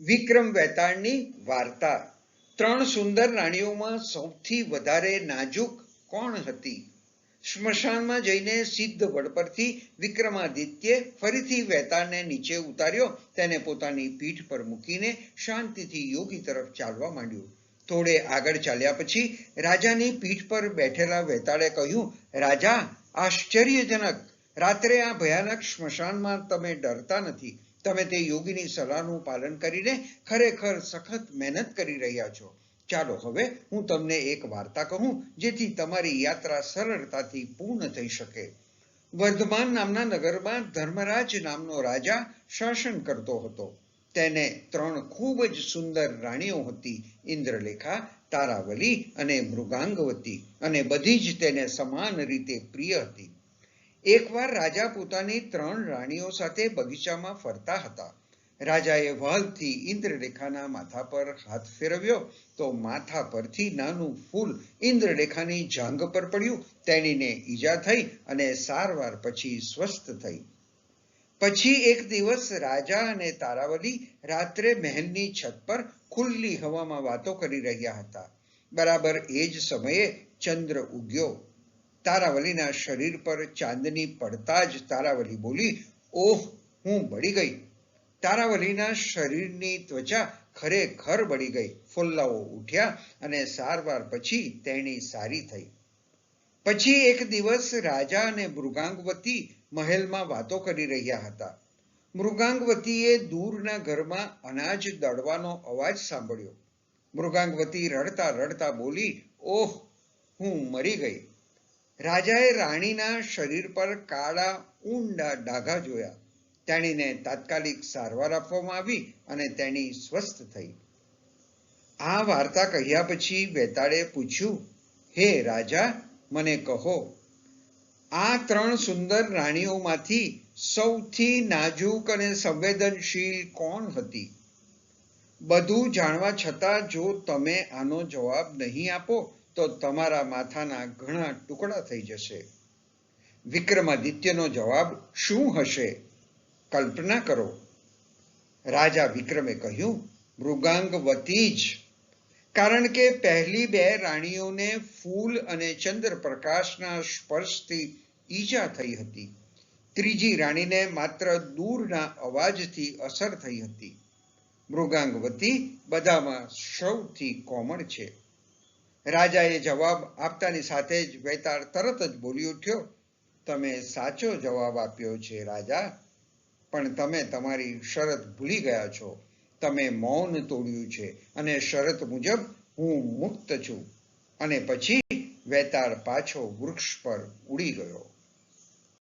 વિક્રમ વેતાળની વાર્તા। ત્રણ સુંદર રાણીઓમાં સૌથી વધારે નાજુક કોણ હતી? સ્મશાનમાં જઈને સિદ્ધ વડ પરથી વિક્રમાદિત્ય ફરીથી વેતાળને નીચે ઉતાર્યો। તેને પોતાની પીઠ પર મૂકીને શાંતિથી યોગી તરફ ચાલવા માંડ્યો। થોડે આગળ ચાલ્યા પછી રાજાની પીઠ પર બેઠેલા વેતાળે કહ્યું, રાજા, આશ્ચર્યજનક! રાત્રે આ ભયાનક સ્મશાનમાં તમે ડરતા નથી। તમે તે યોગીની સલાહનું પાલન કરીને ખરેખર સખત મહેનત કરી રહ્યા છો। ચાલો હવે હું તમને એક વાર્તા કહું, જેથી તમારી યાત્રા સરળતાથી પૂર્ણ થઈ શકે। વર્ધમાન નામના નગરમાં ધર્મરાજ નામનો રાજા શાસન કરતો હતો। તેને ત્રણ ખૂબ જ સુંદર રાણીઓ હતી, ઇન્દ્રલેખા, તારાવલી અને મૃગાંગવતી, અને બધી જ તેને સમાન રીતે પ્રિય હતી। એકવાર રાજા પોતાની ત્રણ રાણીઓ સાથે બગીચામાં ફરતા હતા। રાજાએ વ્હાલથી ઇન્દ્રલેખાના માથા પર હાથ ફેરવ્યો તો માથા પરથી નાનું ફૂલ ઇન્દ્રલેખાની જાંઘ પર પડ્યું। તેણીને ઈજા થઈ અને સારવાર પછી સ્વસ્થ થઈ। પછી એક દિવસ રાજા અને તારાવલી રાત્રે મહેલની છત પર ખુલ્લી હવામાં વાતો કરી રહ્યા હતા। બરાબર એ જ સમયે ચંદ્ર ઉગ્યો। તારાવલીના શરીર પર ચાંદની પડતા જ તારાવલી બોલી, ઓહ, હું બળી ગઈ। તારાવલીના શરીરની ત્વચા ખરેખર બળી ગઈ। ફોલ્લાઓ ઉઠ્યા અને સારવાર પછી તેણી સારી થઈ। પછી એક દિવસ રાજા અને મૃગાંગવતી મહેલમાં વાતો કરી રહ્યા હતા। મૃગાંગવતીએ દૂરના ઘરમાં અનાજ દળવાનો અવાજ સાંભળ્યો। મૃગાંગવતી રડતા રડતા બોલી, ઓહ, હું મરી ગઈ। રાજાએ રાણીના શરીર પર કાળા ઊંડા ડાઘા જોયા। તેણીને તાત્કાલિક સારવાર આપવામાં આવી અને તેણી સ્વસ્થ થઈ। આ વાર્તા કહ્યા પછી વેતાળે પૂછ્યું, હે રાજા, મને કહો, આ ત્રણ સુંદર રાણીઓમાંથી સૌથી નાજુક અને સંવેદનશીલ કોણ હતી? બધું જાણવા છતાં જો તમે આનો જવાબ નહીં આપો તો તમારા માથાના ઘણા ટુકડા થઈ જશે। વિક્રમાદિત્યનો જવાબ શું હશે? કલ્પના કરો। રાજા વિક્રમે કહ્યું, મૃગાંગવતી જ, કારણ કે પહેલી બે રાણીઓને ફૂલ અને ચંદ્રપ્રકાશના સ્પર્શથી ઈજા થઈ હતી। ત્રીજી રાણીને માત્ર દૂરના અવાજથી અસર થઈ હતી। મૃગાંગવતી બધામાં સૌથી કોમળ છે। રાજાએ જવાબ આપતાની સાથે જ વેતાળ તરત જ બોલી ઉઠ્યો, તમે સાચો જવાબ આપ્યો છે રાજા, પણ તમે તમારી શરત ભૂલી ગયા છો। તમે મૌન તોડ્યું છે અને શરત મુજબ હું મુક્ત છું। અને પછી વેતાળ પાછો વૃક્ષ પર ઉડી ગયો।